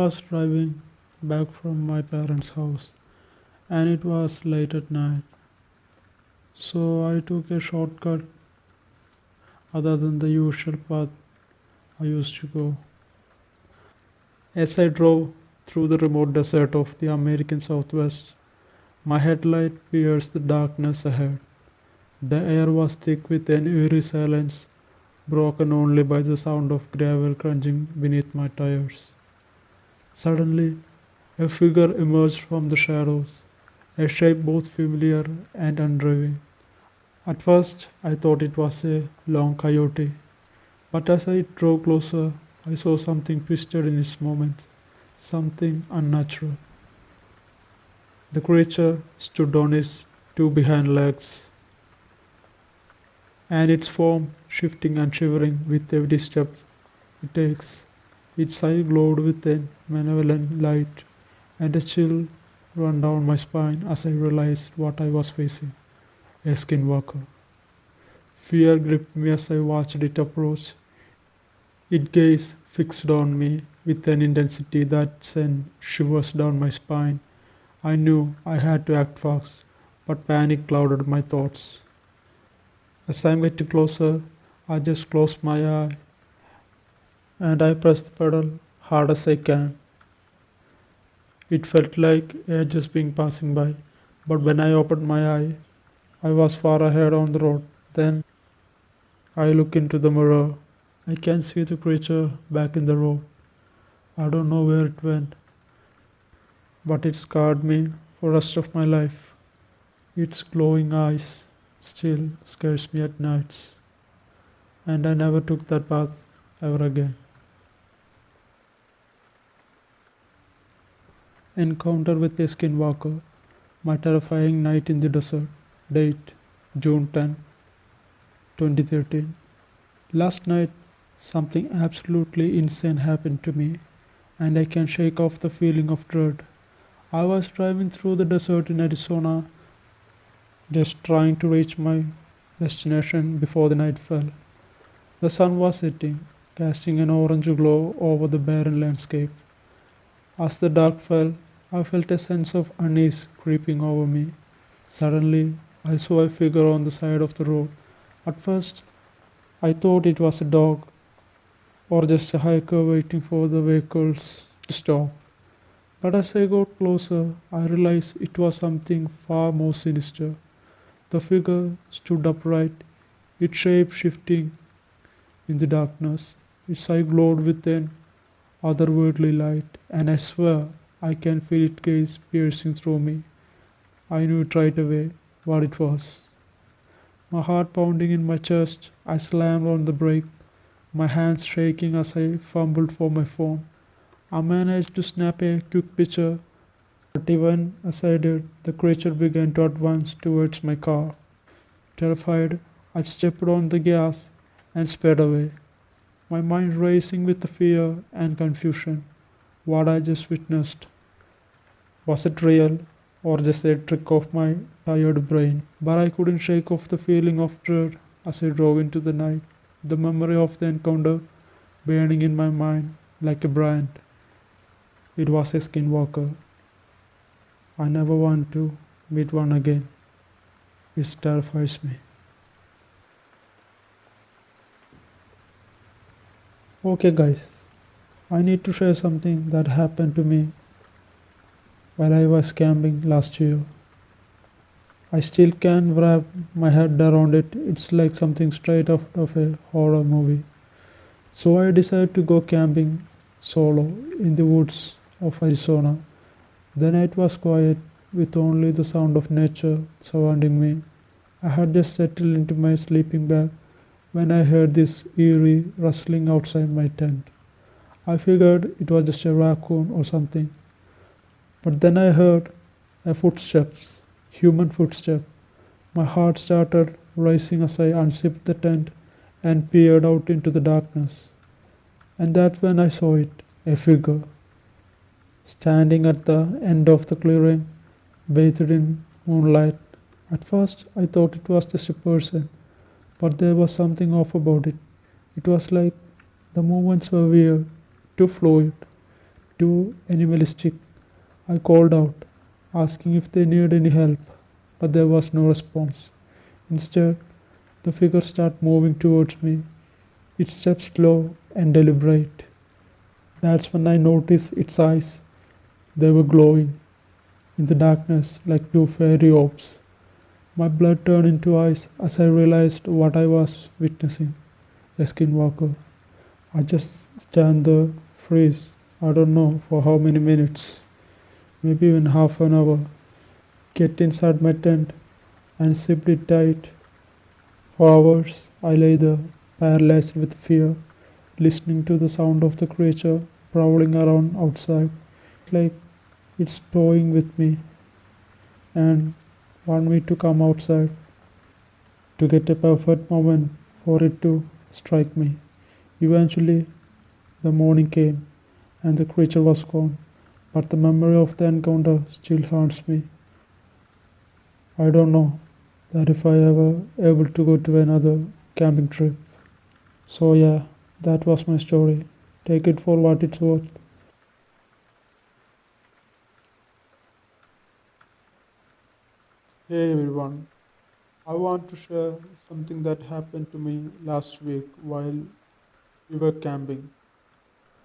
was driving back from my parents' house and it was late at night. So I took a shortcut other than the usual path I used to go. As I drove through the remote desert of the American Southwest, my headlight pierced the darkness ahead. The air was thick with an eerie silence, broken only by the sound of gravel crunching beneath my tires. Suddenly, a figure emerged from the shadows, a shape both familiar and unnerving. At first, I thought it was a long coyote, but as I drove closer, I saw something twisted in its movement, something unnatural. The creature stood on its two behind legs, and its form shifting and shivering with every step it takes. Its eye glowed with a malevolent light, and a chill ran down my spine as I realized what I was facing: a skinwalker. Fear gripped me as I watched it approach, its gaze fixed on me with an intensity that sent shivers down my spine. I knew I had to act fast, but panic clouded my thoughts. As I'm getting closer, I just closed my eye and I pressed the pedal hard as I can. It felt like ages being passing by, but when I opened my eye, I was far ahead on the road. Then I look into the mirror. I can see the creature back in the road. I don't know where it went, but it scarred me for the rest of my life. Its glowing eyes still scares me at nights, and I never took that path ever again. Encounter with a skinwalker, my terrifying night in the desert. Date June 10, 2013. Last night, something absolutely insane happened to me, and I can shake off the feeling of dread. I was driving through the desert in Arizona, just trying to reach my destination before the night fell. The sun was setting, casting an orange glow over the barren landscape. As the dark fell, I felt a sense of unease creeping over me. Suddenly, I saw a figure on the side of the road. At first, I thought it was a dog or just a hiker waiting for the vehicles to stop. But as I got closer, I realized it was something far more sinister. The figure stood upright, its shape shifting in the darkness. Its eye glowed with an otherworldly light, and I swear I can feel its gaze piercing through me. I knew it right away what it was. My heart pounding in my chest, I slammed on the brake, my hands shaking as I fumbled for my phone. I managed to snap a quick picture, but even as I did, the creature began to advance towards my car. Terrified, I stepped on the gas and sped away, my mind racing with the fear and confusion. What I just witnessed, was it real or just a trick of my tired brain? But I couldn't shake off the feeling of dread as I drove into the night, the memory of the encounter burning in my mind like a brand. It was a skinwalker. I never want to meet one again. It terrifies me. Okay guys, I need to share something that happened to me while I was camping last year. I still can't wrap my head around it. It's like something straight out of a horror movie. So I decided to go camping solo in the woods of Arizona. The night was quiet with only the sound of nature surrounding me. I had just settled into my sleeping bag when I heard this eerie rustling outside my tent. I figured it was just a raccoon or something. But then I heard a footsteps, human footstep. My heart started racing as I unzipped the tent and peered out into the darkness. And that's when I saw it, a figure, standing at the end of the clearing, bathed in moonlight. At first, I thought it was just a person, but there was something off about it. It was like the movements were weird, too fluid, too animalistic. I called out, asking if they needed any help, but there was no response. Instead, the figure started moving towards me, its steps slow and deliberate. That's when I noticed its eyes. They were glowing in the darkness like two fairy orbs. My blood turned into ice as I realized what I was witnessing. A skinwalker. I just stand there, freeze. I don't know for how many minutes, maybe even half an hour. Get inside my tent and zipped it tight. For hours, I lay there, paralyzed with fear, listening to the sound of the creature prowling around outside, like it's toying with me and want me to come outside to get a perfect moment for it to strike me. Eventually, the morning came and the creature was gone, but the memory of the encounter still haunts me. I don't know that if I ever able to go to another camping trip. So yeah, that was my story. Take it for what it's worth. Hey everyone, I want to share something that happened to me last week while we were camping.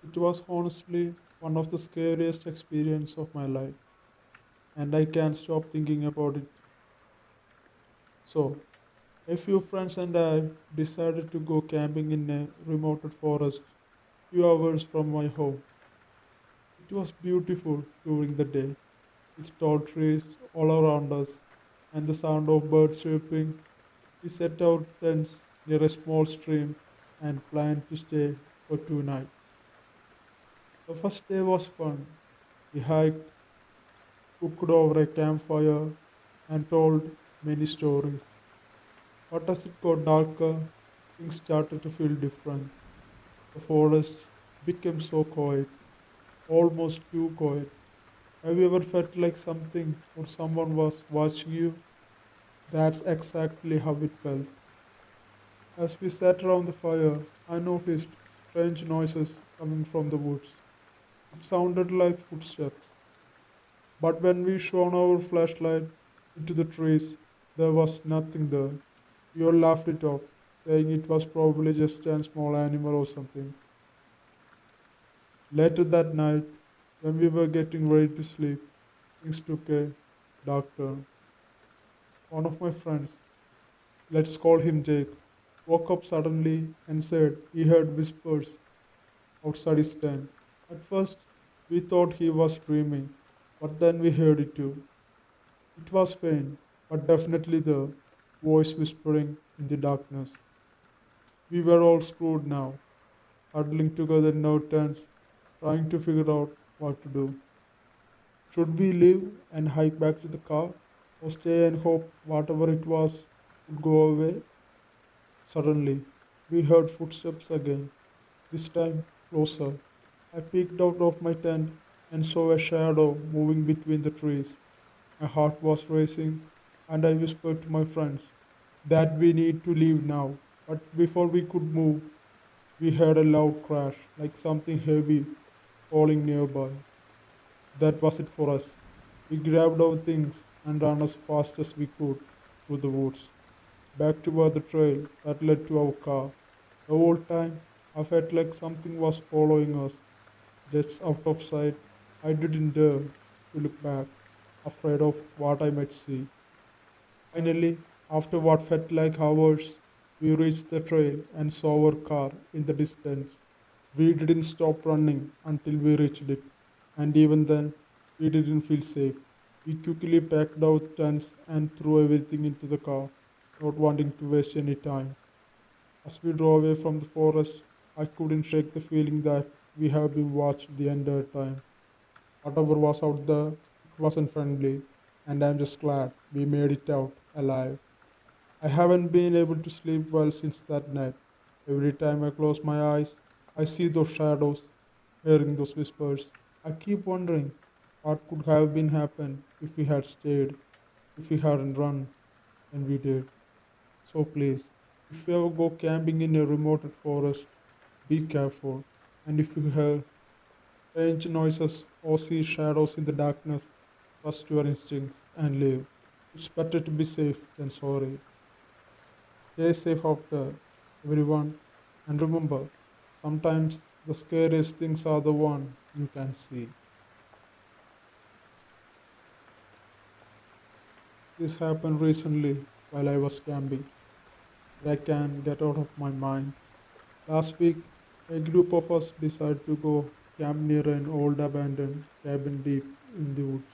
It was honestly one of the scariest experiences of my life, and I can't stop thinking about it. So, a few friends and I decided to go camping in a remote forest few hours from my home. It was beautiful during the day, with tall trees all around us and the sound of birds chirping. We set our tents near a small stream and planned to stay for 2 nights. The first day was fun. We hiked, cooked over a campfire, and told many stories. But as it got darker, things started to feel different. The forest became so quiet, almost too quiet. Have you ever felt like something or someone was watching you? That's exactly how it felt. As we sat around the fire, I noticed strange noises coming from the woods. It sounded like footsteps. But when we shone our flashlight into the trees, there was nothing there. We all laughed it off, saying it was probably just a small animal or something. Later that night, when we were getting ready to sleep, things took a dark turn. One of my friends, let's call him Jake, woke up suddenly and said he heard whispers outside his tent. At first, we thought he was dreaming, but then we heard it too. It was faint, but definitely the voice whispering in the darkness. We were all screwed now, huddling together in our tents, trying to figure out what to do. Should we leave and hike back to the car, or stay and hope whatever it was would go away? Suddenly, we heard footsteps again, this time closer. I peeked out of my tent and saw a shadow moving between the trees. My heart was racing, and I whispered to my friends that we need to leave now. But before we could move, we heard a loud crash, like something heavy falling nearby. That was it for us. We grabbed our things and ran as fast as we could through the woods, back toward the trail that led to our car. The whole time, I felt like something was following us, just out of sight. I didn't dare to look back, afraid of what I might see. Finally, after what felt like hours, we reached the trail and saw our car in the distance. We didn't stop running until we reached it, and even then, we didn't feel safe. We quickly packed our tents and threw everything into the car, not wanting to waste any time. As we drove away from the forest, I couldn't shake the feeling that we have been watched the entire time. Whatever was out there, it wasn't friendly, and I'm just glad we made it out alive. I haven't been able to sleep well since that night. Every time I close my eyes, I see those shadows, hearing those whispers. I keep wondering what could have been happened if we had stayed, if we hadn't run, and we did. So please, if you ever go camping in a remote forest, be careful. And if you have Strange noises or see shadows in the darkness, trust your instincts and live. It's better to be safe than sorry. Stay safe out there, everyone. And remember, sometimes the scariest things are the one you can see. This happened recently while I was camping, but I can't get out of my mind. Last week, a group of us decided to go camp near an old abandoned cabin deep in the woods.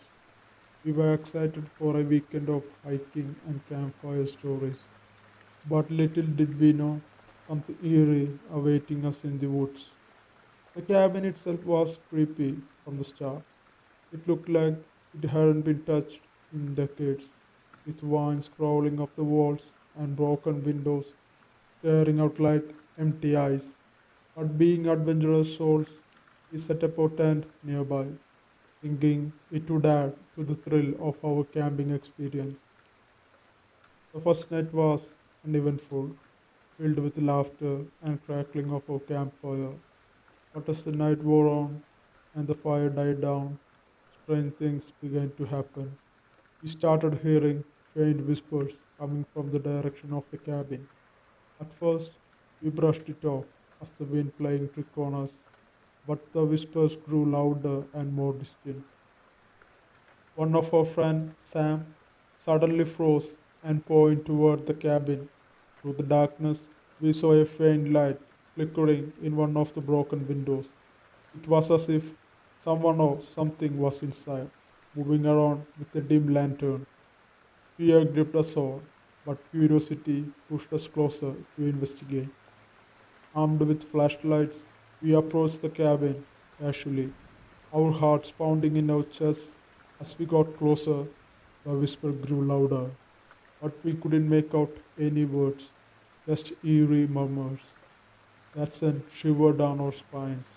We were excited for a weekend of hiking and campfire stories. But little did we know something eerie awaiting us in the woods. The cabin itself was creepy from the start. It looked like it hadn't been touched in decades, with vines crawling up the walls and broken windows staring out like empty eyes. But being adventurous souls, we set up our tent nearby, thinking it would add to the thrill of our camping experience. The first night was uneventful, filled with laughter and crackling of our campfire. But as the night wore on and the fire died down, strange things began to happen. We started hearing faint whispers coming from the direction of the cabin. At first, we brushed it off as the wind playing trick on us, but the whispers grew louder and more distinct. One of our friends, Sam, suddenly froze and pointed toward the cabin. Through the darkness, we saw a faint light flickering in one of the broken windows. It was as if someone or something was inside, moving around with a dim lantern. Fear gripped us all, but curiosity pushed us closer to investigate. Armed with flashlights, we approached the cabin casually, our hearts pounding in our chests. As we got closer, the whisper grew louder, but we couldn't make out any words, just eerie murmurs that sent shiver down our spines.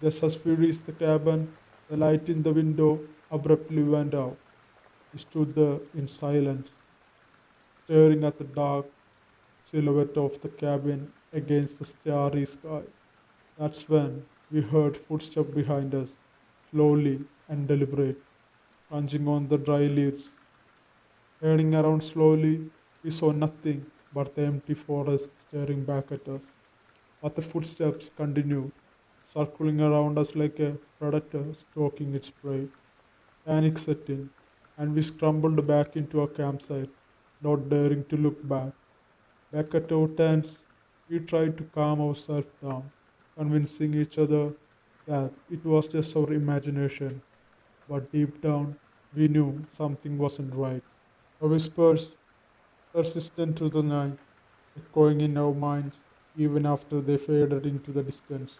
Just as we reached the cabin, the light in the window abruptly went out. We stood there in silence, staring at the dark silhouette of the cabin against the starry sky. That's when we heard footsteps behind us, slowly and deliberate, crunching on the dry leaves. Turning around slowly, we saw nothing but the empty forest staring back at us. But the footsteps continued, circling around us like a predator stalking its prey. Panic set in, and we scrambled back into our campsite, not daring to look back. Back at our tents, we tried to calm ourselves down, convincing each other that it was just our imagination. But deep down, we knew something wasn't right. The whispers persistent through the night, echoing in our minds even after they faded into the distance.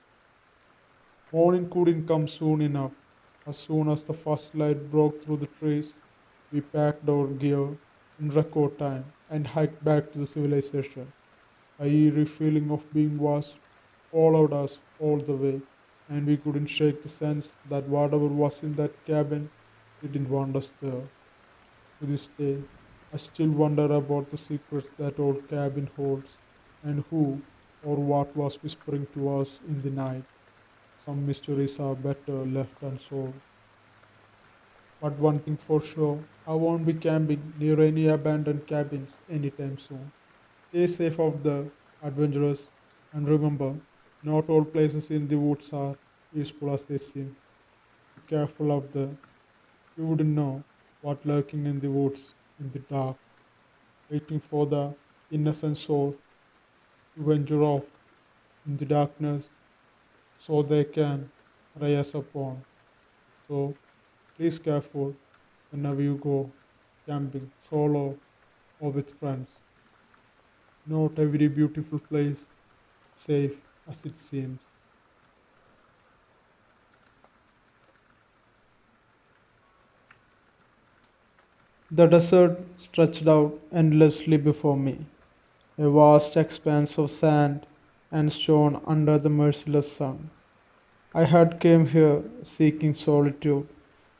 Morning couldn't come soon enough. As soon as the first light broke through the trees, we packed our gear in record time and hiked back to the civilization. A eerie feeling of being watched followed us all the way, and we couldn't shake the sense that whatever was in that cabin didn't want us there. To this day, I still wonder about the secrets that old cabin holds and who or what was whispering to us in the night. Some mysteries are better left unsolved. But one thing for sure, I won't be camping near any abandoned cabins anytime soon. Stay safe out there, adventurous, and remember, not all places in the woods are peaceful as they seem. Be careful out there. You wouldn't know what lurking in the woods in the dark, waiting for the innocent soul to venture off in the darkness so they can rise upon. So please careful whenever you go camping solo or with friends. Not every beautiful place safe as it seems. The desert stretched out endlessly before me, a vast expanse of sand and stone under the merciless sun. I had came here seeking solitude,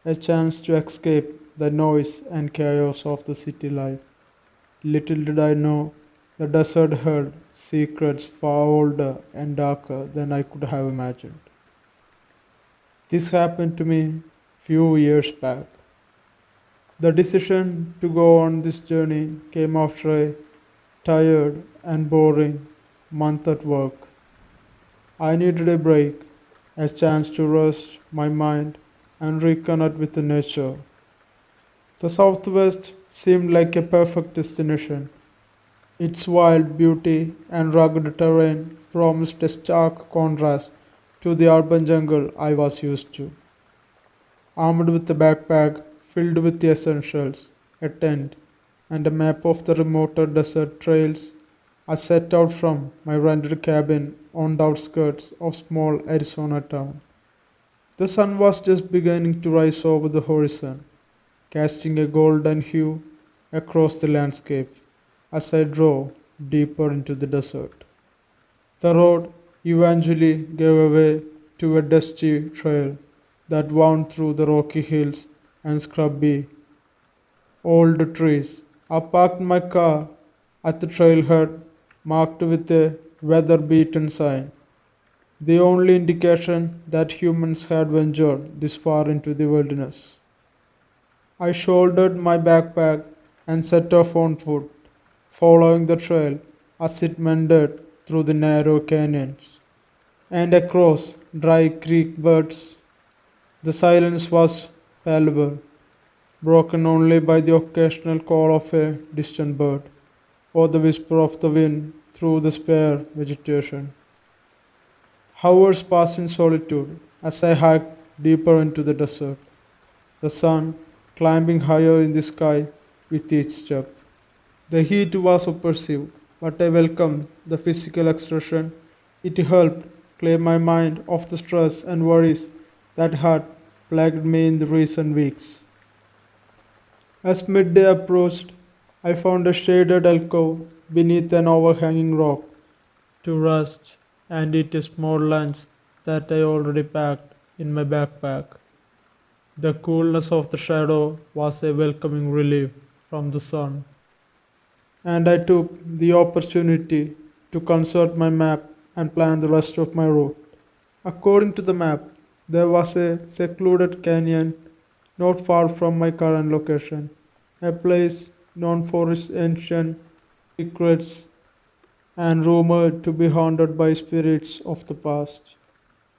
a chance to escape the noise and chaos of the city life. Little did I know the desert held secrets far older and darker than I could have imagined. This happened to me few years back. The decision to go on this journey came after a tired and boring month at work. I needed a break, a chance to rest my mind and reconnect with the nature. The southwest seemed like a perfect destination. Its wild beauty and rugged terrain promised a stark contrast to the urban jungle I was used to. Armed with a backpack filled with the essentials, a tent, and a map of the remoter desert trails, I set out from my rented cabin on the outskirts of small Arizona town. The sun was just beginning to rise over the horizon, casting a golden hue across the landscape as I drove deeper into the desert. The road eventually gave way to a dusty trail that wound through the rocky hills and scrubby old trees. I parked my car at the trailhead marked with a weather beaten sign, the only indication that humans had ventured this far into the wilderness. I shouldered my backpack and set off on foot, following the trail as it meandered through the narrow canyons and across dry creek beds. The silence was palpable, broken only by the occasional call of a distant bird or the whisper of the wind through the spare vegetation. Hours passed in solitude as I hiked deeper into the desert, the sun climbing higher in the sky with each step. The heat was oppressive, but I welcomed the physical exertion. It helped clear my mind of the stress and worries that had plagued me in the recent weeks. As midday approached, I found a shaded alcove beneath an overhanging rock to rest and eat a small lunch that I already packed in my backpack. The coolness of the shadow was a welcoming relief from the sun, and I took the opportunity to consult my map and plan the rest of my route. According to the map, there was a secluded canyon not far from my current location, a place known for its ancient secrets and rumored to be haunted by spirits of the past.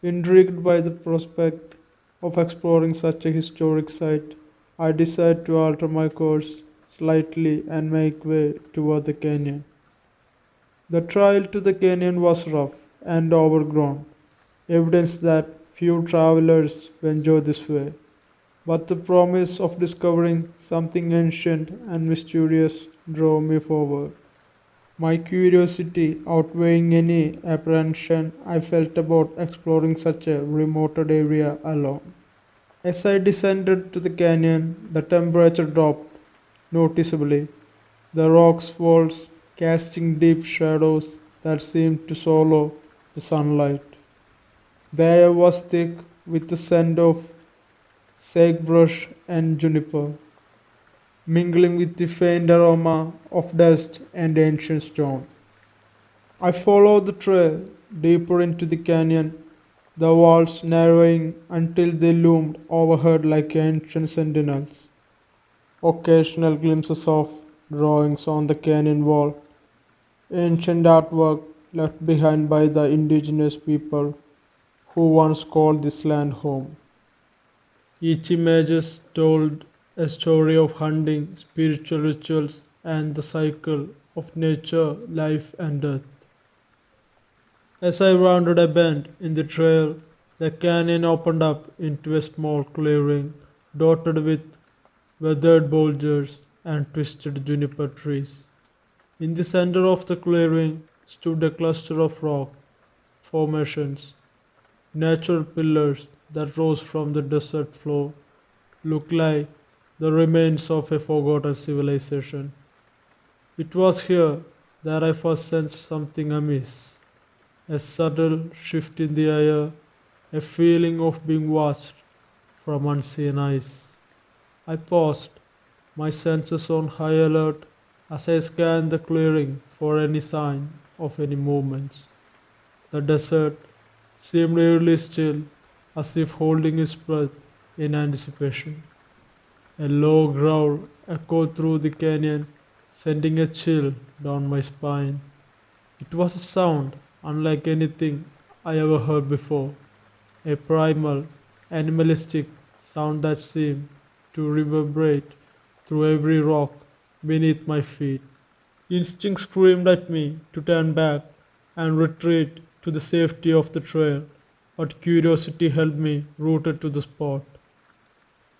Intrigued by the prospect of exploring such a historic site, I decided to alter my course slightly and make way toward the canyon. The trail to the canyon was rough and overgrown, evidence that few travelers venture this way. But the promise of discovering something ancient and mysterious drove me forward, my curiosity outweighing any apprehension I felt about exploring such a remote area alone. As I descended to the canyon, the temperature dropped noticeably, the rocks walls casting deep shadows that seemed to swallow the sunlight. The air was thick with the scent of sagebrush and juniper, mingling with the faint aroma of dust and ancient stone. I followed the trail deeper into the canyon, the walls narrowing until they loomed overhead like ancient sentinels. Occasional glimpses of drawings on the canyon wall, ancient artwork left behind by the indigenous people who once called this land home. Each image told a story of hunting, spiritual rituals, and the cycle of nature, life, and death. As I rounded a bend in the trail, the canyon opened up into a small clearing dotted with weathered boulders and twisted juniper trees. In the center of the clearing stood a cluster of rock formations, natural pillars that rose from the desert floor, looked like the remains of a forgotten civilization. It was here that I first sensed something amiss, a subtle shift in the air, a feeling of being watched from unseen eyes. I paused, my senses on high alert as I scanned the clearing for any sign of any movements. The desert seemed eerily still, as if holding its breath in anticipation. A low growl echoed through the canyon, sending a chill down my spine. It was a sound unlike anything I ever heard before, a primal, animalistic sound that seemed to reverberate through every rock beneath my feet. Instinct screamed at me to turn back and retreat to the safety of the trail, but curiosity held me rooted to the spot.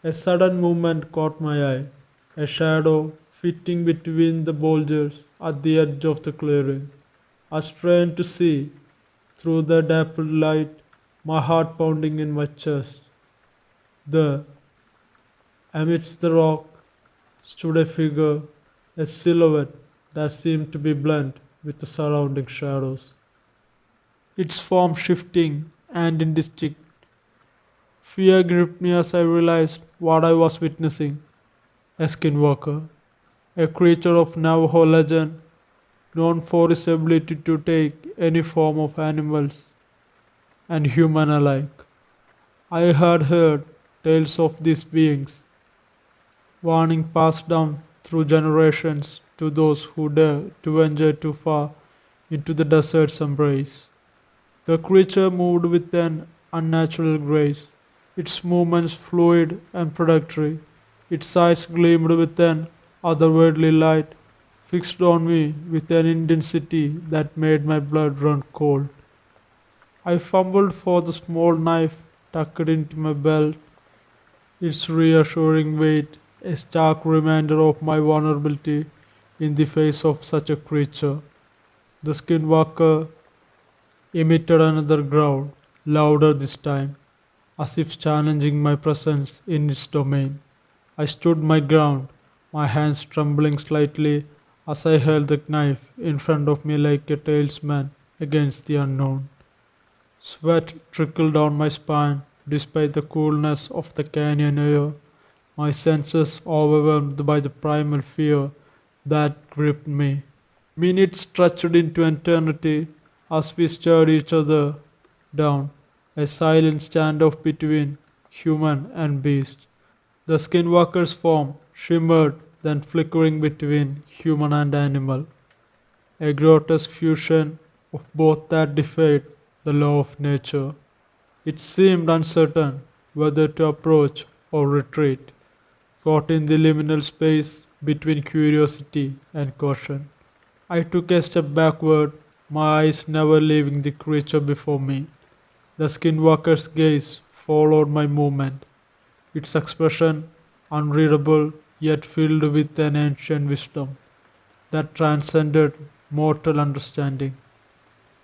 A sudden movement caught my eye, a shadow fitting between the boulders at the edge of the clearing. I strained to see through the dappled light, my heart pounding in my chest. There, amidst the rock, stood a figure, a silhouette that seemed to be blent with the surrounding shadows. Its form shifting and indistinct. Fear gripped me as I realized what I was witnessing. A skinwalker, a creature of Navajo legend, known for its ability to take any form of animals and human alike. I had heard tales of these beings, warning passed down through generations to those who dare to venture too far into the desert's embrace. The creature moved with an unnatural grace, its movements fluid and predatory. Its eyes gleamed with an otherworldly light, fixed on me with an intensity that made my blood run cold. I fumbled for the small knife tucked into my belt, its reassuring weight a stark reminder of my vulnerability in the face of such a creature. The skinwalker emitted another growl, louder this time, as if challenging my presence in its domain. I stood my ground, my hands trembling slightly as I held the knife in front of me like a talisman against the unknown. Sweat trickled down my spine despite the coolness of the canyon air, my senses overwhelmed by the primal fear that gripped me. Minutes stretched into eternity as we stared each other down, a silent standoff between human and beast. The skinwalker's form shimmered, then flickering between human and animal, a grotesque fusion of both that defied the law of nature. It seemed uncertain whether to approach or retreat, caught in the liminal space between curiosity and caution. I took a step backward, my eyes never leaving the creature before me. The skinwalker's gaze followed my movement, its expression unreadable yet filled with an ancient wisdom that transcended mortal understanding.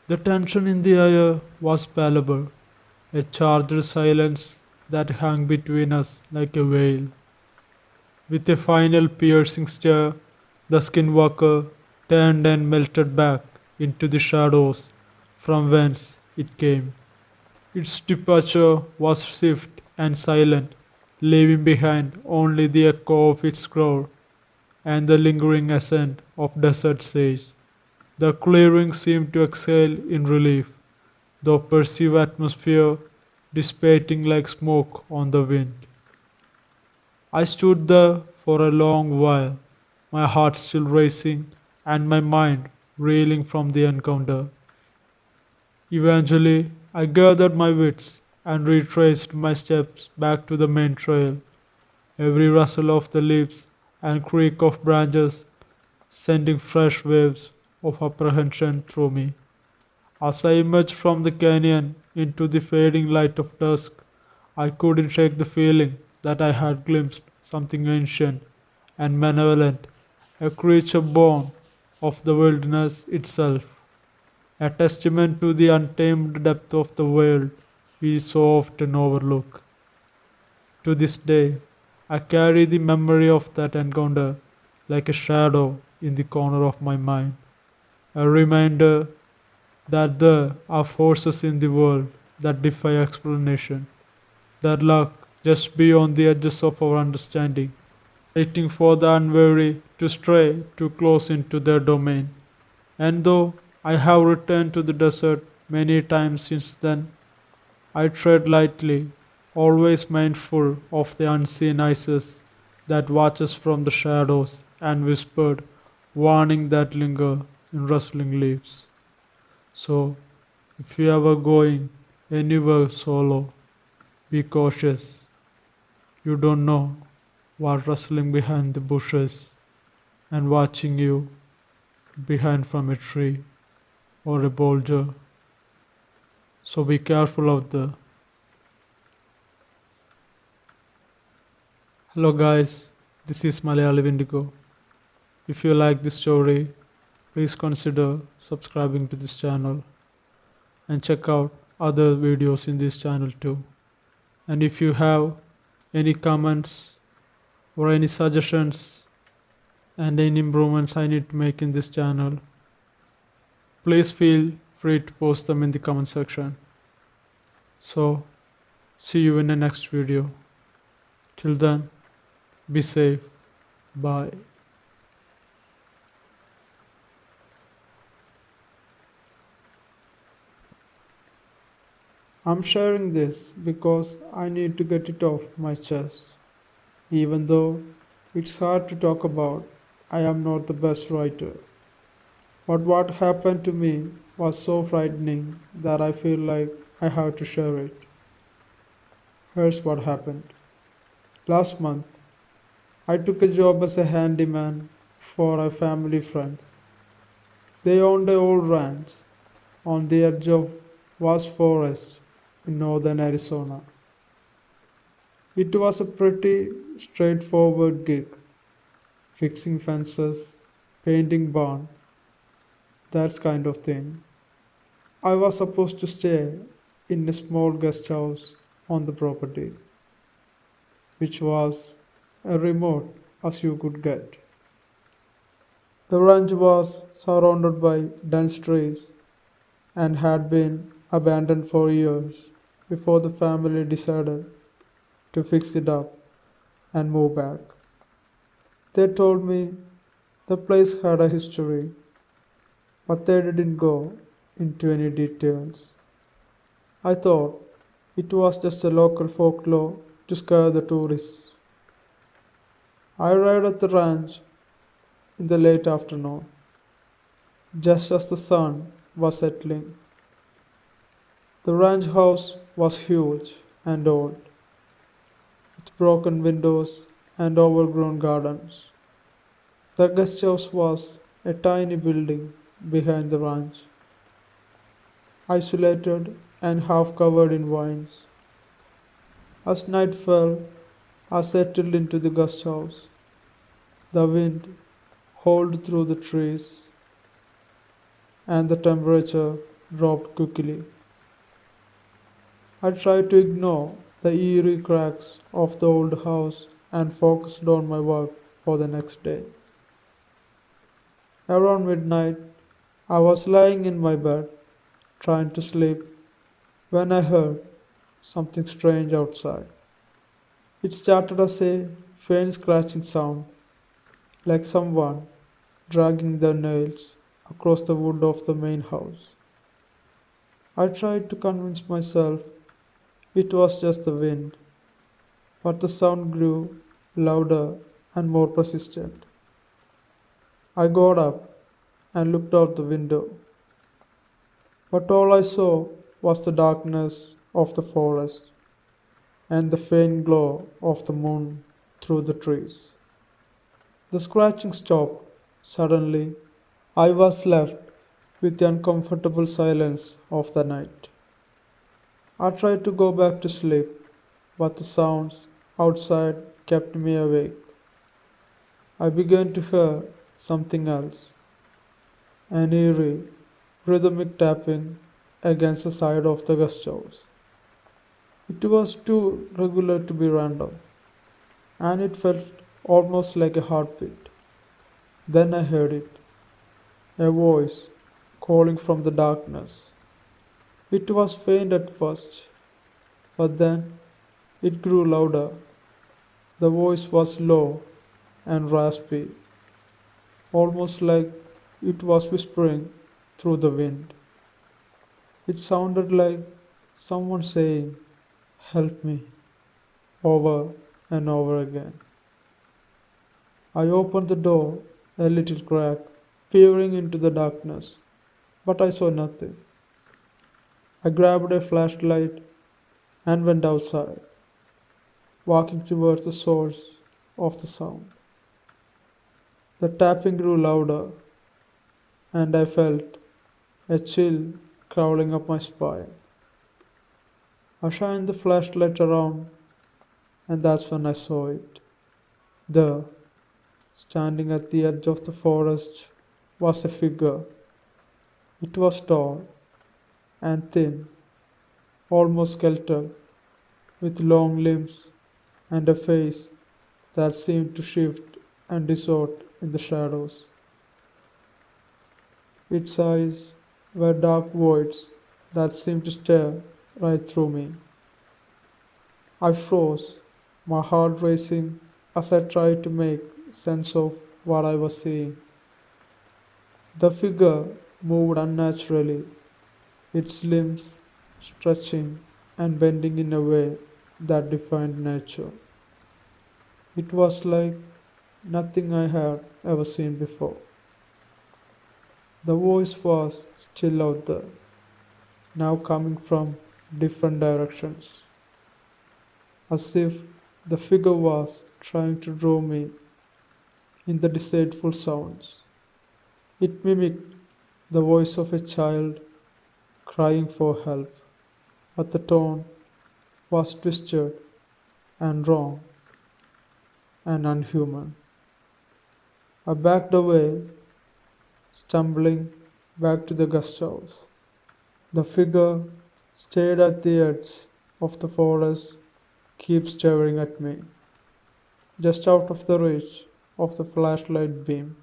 The tension in the air was palpable, a charged silence that hung between us like a veil. With a final piercing stare, the skinwalker turned and melted back into the shadows from whence it came. Its departure was swift and silent, leaving behind only the echo of its growl and the lingering ascent of desert sage. The clearing seemed to exhale in relief, the oppressive atmosphere dissipating like smoke on the wind. I stood there for a long while, my heart still racing and my mind reeling from the encounter. Eventually, I gathered my wits and retraced my steps back to the main trail, every rustle of the leaves and creak of branches sending fresh waves of apprehension through me. As I emerged from the canyon into the fading light of dusk, I couldn't shake the feeling that I had glimpsed something ancient and malevolent, a creature born of the wilderness itself, a testament to the untamed depth of the world we so often overlook. To this day, I carry the memory of that encounter like a shadow in the corner of my mind, a reminder that there are forces in the world that defy explanation, that lurk just beyond the edges of our understanding, waiting for the unwary to stray too close into their domain. And though I have returned to the desert many times since then, I tread lightly, always mindful of the unseen eyes that watches from the shadows and whispered warning that linger in rustling leaves. So, if you ever going anywhere solo, be cautious. You don't know what rustling behind the bushes and watching you behind from a tree or a boulder. So be careful out there. Hello guys, this is Malayali WENDIGO. If you like this story, please consider subscribing to this channel and check out other videos in this channel too. And if you have any comments or any suggestions and any improvements I need to make in this channel, please feel free to post them in the comment section. So, see you in the next video. Till then, be safe. Bye. I'm sharing this because I need to get it off my chest. Even though it's hard to talk about, I am not the best writer. But what happened to me was so frightening that I feel like I have to share it. Here's what happened. Last month, I took a job as a handyman for a family friend. They owned an old ranch on the edge of vast forest in northern Arizona. It was a pretty straightforward gig, fixing fences, painting barn, that kind of thing. I was supposed to stay in a small guest house on the property, which was as remote as you could get. The ranch was surrounded by dense trees and had been abandoned for years before the family decided to fix it up and move back. They told me the place had a history, but they didn't go into any details. I thought it was just a local folklore to scare the tourists. I arrived at the ranch in the late afternoon, just as the sun was setting. The ranch house was huge and old, with broken windows and overgrown gardens. The guest house was a tiny building behind the ranch, isolated and half covered in vines. As night fell, I settled into the guest house. The wind howled through the trees, and the temperature dropped quickly. I tried to ignore the eerie cracks of the old house and focused on my work for the next day. Around midnight, I was lying in my bed, trying to sleep, when I heard something strange outside. It started as a faint scratching sound, like someone dragging their nails across the wood of the main house. I tried to convince myself it was just the wind, but the sound grew louder and more persistent. I got up and looked out the window, but all I saw was the darkness of the forest and the faint glow of the moon through the trees. The scratching stopped. Suddenly, I was left with the uncomfortable silence of the night. I tried to go back to sleep, but the sounds outside kept me awake. I began to hear something else, an eerie, rhythmic tapping against the side of the guest house. It was too regular to be random, and it felt almost like a heartbeat. Then I heard it, a voice calling from the darkness. It was faint at first, but then it grew louder. The voice was low and raspy, almost like it was whispering through the wind. It sounded like Someone saying, "Help me," over and over again. I opened the door a little crack, peering into the darkness, but I saw nothing. I grabbed a flashlight and went outside, walking towards the source of the sound. The tapping grew louder, and I felt a chill crawling up my spine. I shined the flashlight around, and that's when I saw it. There, standing at the edge of the forest, was a figure. It was tall and thin, almost skeletal, with long limbs and a face that seemed to shift and distort in the shadows. Its eyes were dark voids that seemed to stare right through me. I froze, my heart racing as I tried to make sense of what I was seeing. The figure moved unnaturally, its limbs stretching and bending in a way that defied nature. It was like nothing I had ever seen before. The voice was still out there, now coming from different directions, as if the figure was trying to draw me in the deceitful sounds. It mimicked the voice of a child crying for help, but the tone was twisted and wrong and unhuman. I backed away, stumbling back to the guest house. The figure stayed at the edge of the forest, keep staring at me, just out of the reach of the flashlight beam,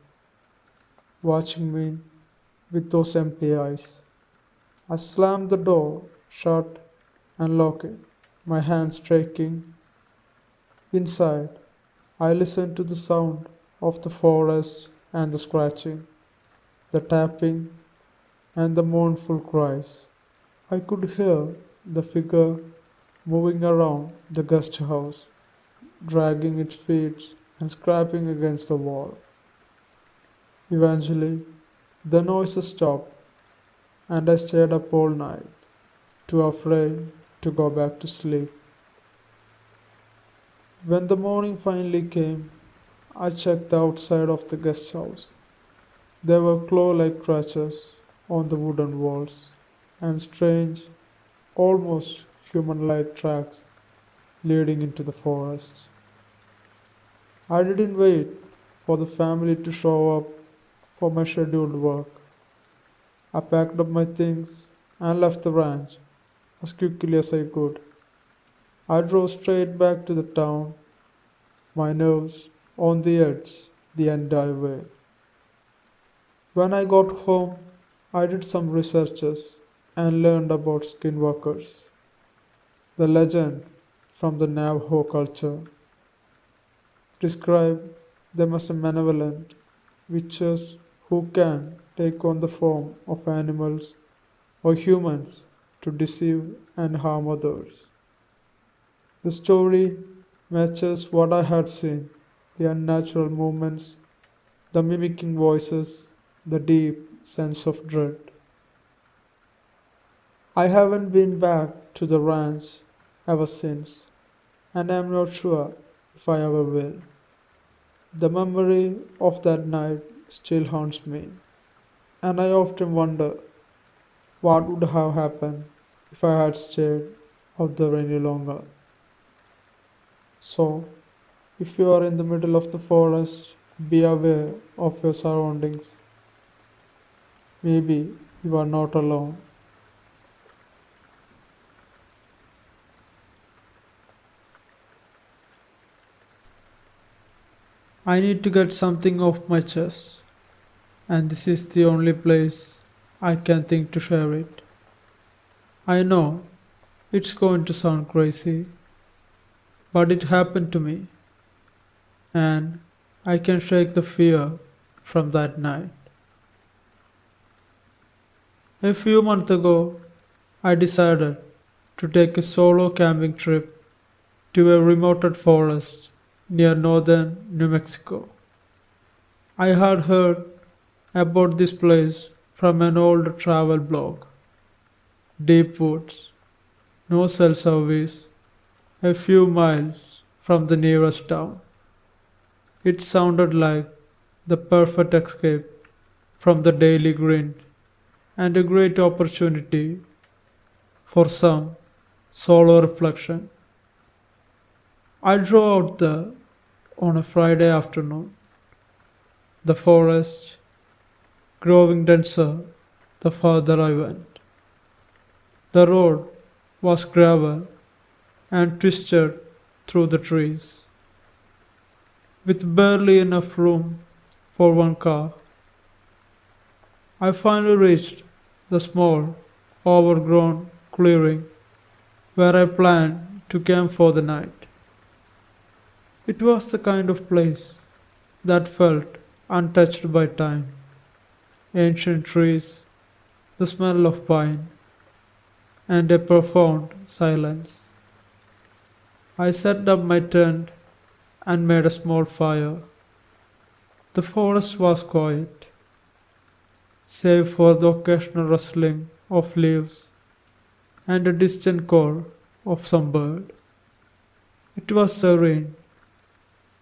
watching me with those empty eyes. I slammed the door shut and locked it, my hands shaking. Inside, I listened to the sound of the forest and the scratching, the tapping, and the mournful cries. I could hear the figure moving around the guest house, dragging its feet and scraping against the wall. Eventually, the noises stopped, and I stayed up all night, too afraid to go back to sleep. When the morning finally came, I checked the outside of the guest house. There were claw-like scratches on the wooden walls, and strange, almost human-like tracks leading into the forest. I didn't wait for the family to show up for my scheduled work. I packed up my things and left the ranch as quickly as I could. I drove straight back to the town, my nerves on the edge the entire way. When I got home, I did some researches and learned about skinwalkers, the legend from the Navajo culture. Describe them as a malevolent witches who can take on the form of animals or humans to deceive and harm others. The story matches what I had seen, the unnatural movements, the mimicking voices, the deep sense of dread. I haven't been back to the ranch ever since, and I'm not sure if I ever will. The memory of that night still haunts me, and I often wonder what would have happened if I had stayed out there any longer. So, if you are in the middle of the forest, be aware of your surroundings. Maybe you are not alone. I need to get something off my chest, and this is the only place I can think to share it. I know it's going to sound crazy, but it happened to me, and I can shake the fear from that night. A few months ago, I decided to take a solo camping trip to a remote forest near northern New Mexico. I had heard about this place from an old travel blog. Deep woods, no cell service, a few miles from the nearest town. It sounded like the perfect escape from the daily grind and a great opportunity for some solo reflection. I drove out there on a Friday afternoon. The forest growing denser the farther I went. The road was gravel and twisted through the trees, with barely enough room for one car. I finally reached the small, overgrown clearing where I planned to camp for the night. It was the kind of place that felt untouched by time. Ancient trees, the smell of pine, and a profound silence. I set up my tent and made a small fire. The forest was quiet, save for the occasional rustling of leaves and a distant call of some bird. It was serene,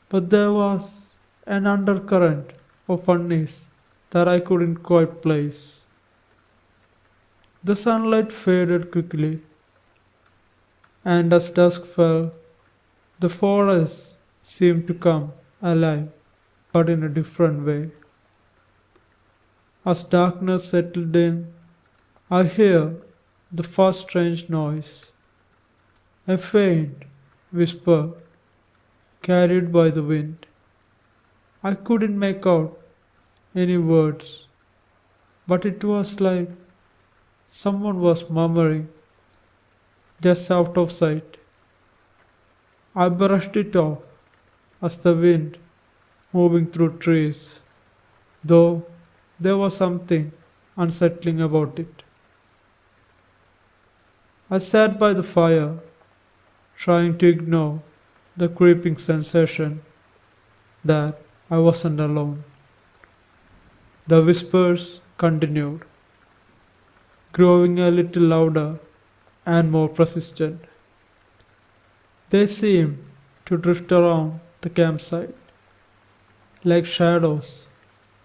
but there was an undercurrent of unease that I couldn't quite place. The sunlight faded quickly, and as dusk fell, the forest seemed to come alive, but in a different way. As darkness settled in, I hear the first strange noise, a faint whisper carried by the wind. I couldn't make out any words, but it was like someone was murmuring just out of sight. I brushed it off as the wind moving through trees, though there was something unsettling about it. I sat by the fire, trying to ignore the creeping sensation that I wasn't alone. The whispers continued, growing a little louder and more persistent. They seemed to drift around the campsite, like shadows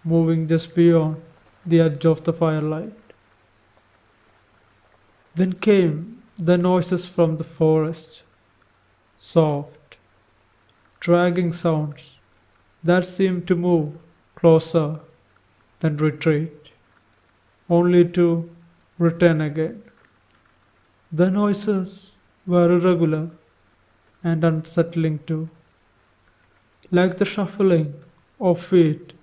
moving just beyond the edge of the firelight. Then came the noises from the forest, soft, dragging sounds that seemed to move closer, then retreat, only to return again. The noises were irregular and unsettling too, like the shuffling of feet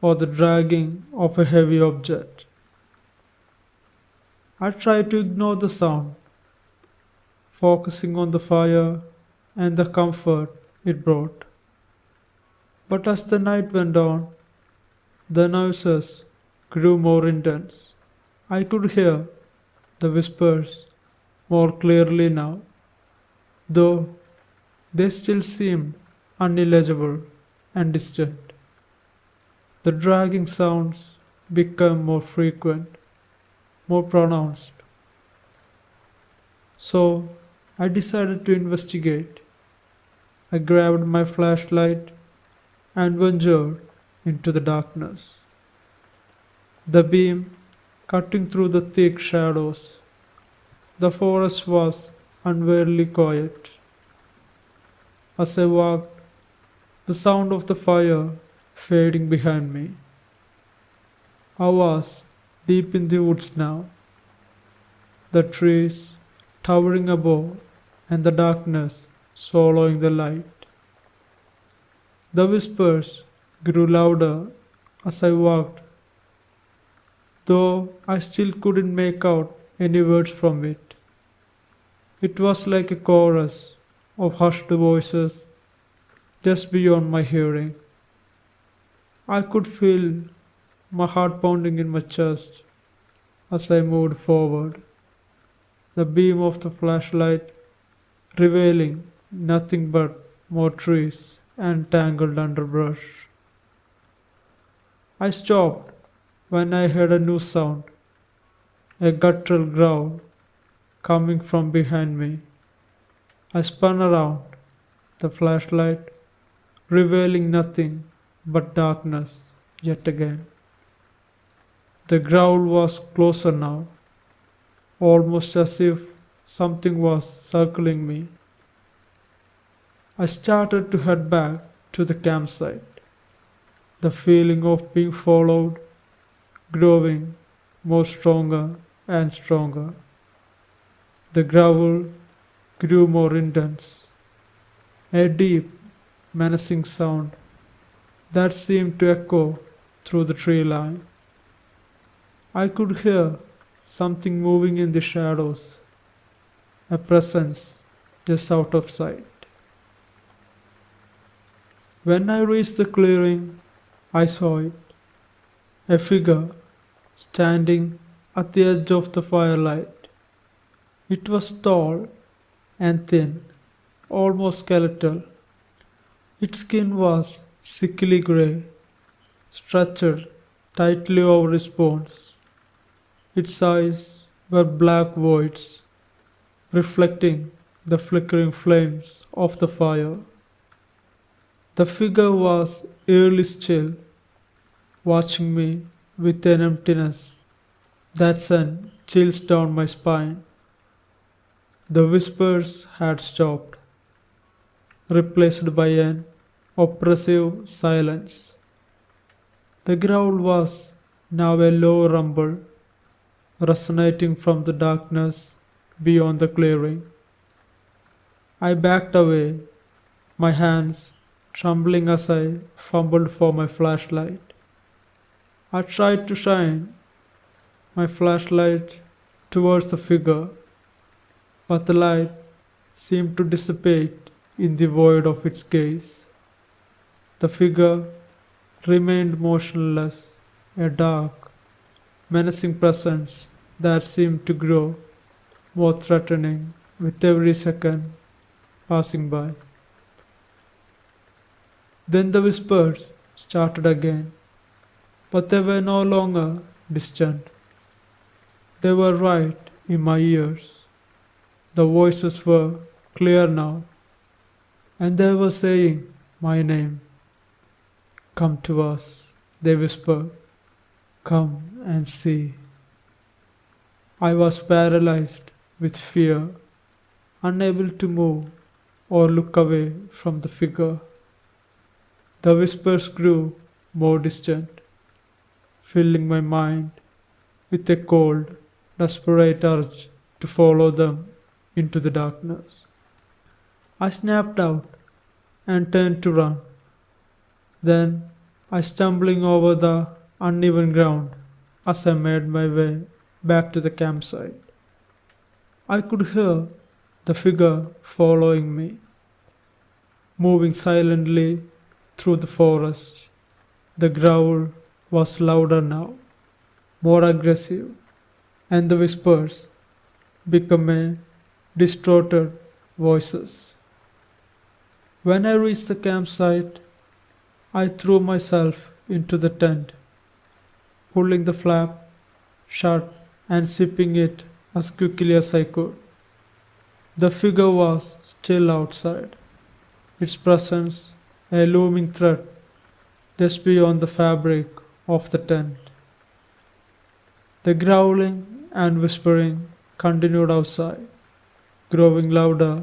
or the dragging of a heavy object. I tried to ignore the sound, focusing on the fire and the comfort it brought. But as the night went on, the noises grew more intense. I could hear the whispers more clearly now, though they still seemed unintelligible and distant. The dragging sounds became more frequent, more pronounced. So I decided to investigate. I grabbed my flashlight and ventured into the darkness. The beam cutting through the thick shadows. The forest was unweariedly quiet. As I walked, the sound of the fire fading behind me. I was deep in the woods now, the trees towering above and the darkness swallowing the light. The whispers grew louder as I walked, though I still couldn't make out any words from it. It was like a chorus of hushed voices just beyond my hearing. I could feel my heart pounding in my chest as I moved forward, the beam of the flashlight revealing nothing but more trees and tangled underbrush. I stopped when I heard a new sound, a guttural growl coming from behind me. I spun around, the flashlight revealing nothing but darkness yet again. The growl was closer now, almost as if something was circling me. I started to head back to the campsite, the feeling of being followed growing more stronger and stronger. The growl grew more intense, a deep, menacing sound that seemed to echo through the tree line. I could hear something moving in the shadows, a presence just out of sight. When I reached the clearing, I saw it, a figure standing at the edge of the firelight. It was tall and thin, almost skeletal. Its skin was sickly grey, stretched tightly over its bones. Its eyes were black voids, reflecting the flickering flames of the fire. The figure was eerily still, watching me with an emptiness that sent chills down my spine. The whispers had stopped, replaced by an oppressive silence. The growl was now a low rumble, resonating from the darkness beyond the clearing. I backed away, my hands trembling as I fumbled for my flashlight. I tried to shine my flashlight towards the figure, but the light seemed to dissipate in the void of its gaze. The figure remained motionless, a dark, menacing presence that seemed to grow more threatening with every second passing by. Then the whispers started again, but they were no longer distant. They were right in my ears. The voices were clear now, and they were saying my name. "Come to us," they whispered. "Come and see." I was paralyzed with fear, unable to move or look away from the figure. The whispers grew more distant, filling my mind with a cold, desperate urge to follow them into the darkness. I snapped out and turned to run. Then I stumbling over the uneven ground as I made my way back to the campsite. I could hear the figure following me, moving silently through the forest. The growl was louder now, more aggressive, and the whispers became a distorted voices. When I reached the campsite, I threw myself into the tent, pulling the flap shut and zipping it as quickly as I could. The figure was still outside, its presence a looming threat just beyond the fabric of the tent. The growling and whispering continued outside, growing louder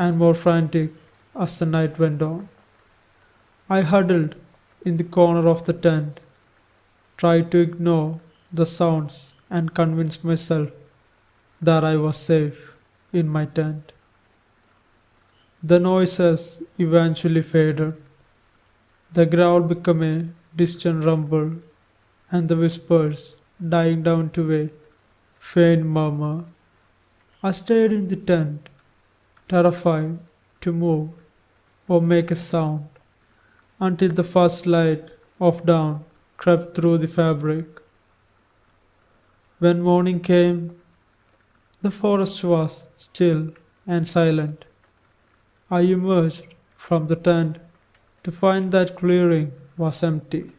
and more frantic as the night went on. I huddled in the corner of the tent, tried to ignore the sounds and convince myself that I was safe in my tent. The noises eventually faded. The growl became a distant rumble, and the whispers dying down to a faint murmur. I stayed in the tent, terrified to move or make a sound, until the first light of dawn crept through the fabric. When morning came, The forest was still and silent. I emerged from the tent to find that clearing was empty.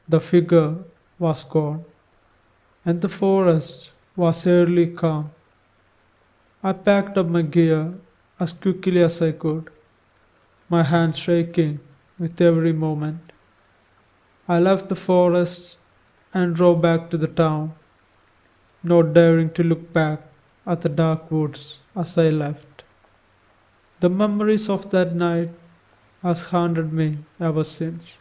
The figure was gone, and the forest was eerily calm. I packed up my gear as quickly as I could, my hands shaking with every moment. I left the forest and drove back to the town, not daring to look back at the dark woods as I left. The memories of that night has haunted me ever since,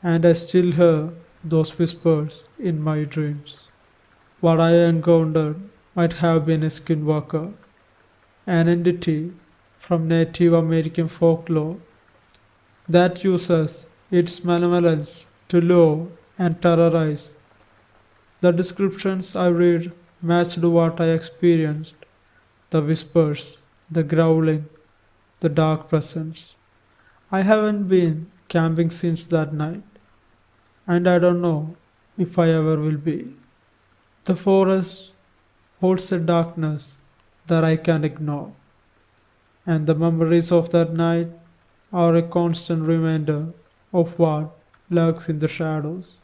and I still hear those whispers in my dreams. What I encountered might have been a skinwalker, an entity from Native American folklore that uses its malevolence to lure and terrorize. The descriptions I read matched what I experienced: the whispers, the growling, the dark presence. I haven't been camping since that night, and I don't know if I ever will be. The forest holds a darkness that I can't ignore, and the memories of that night are a constant reminder of what lurks in the shadows.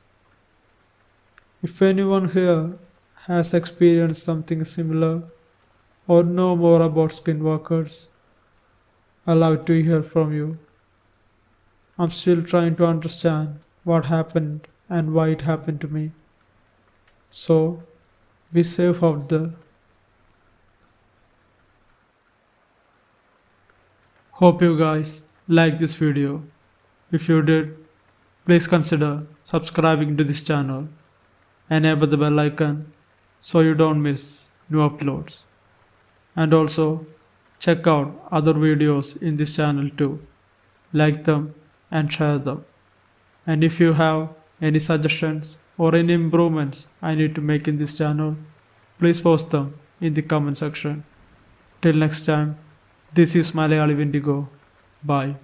If anyone here has experienced something similar or know more about skinwalkers, I'd love to hear from you. I'm still trying to understand what happened and why it happened to me. So, be safe out there. Hope you guys liked this video. If you did, please consider subscribing to this channel and enable the bell icon so you don't miss new uploads. And also, check out other videos in this channel too. Like them and share them. And if you have any suggestions or any improvements I need to make in this channel, please post them in the comment section. Till next time, this is Malayali Wendigo. Bye.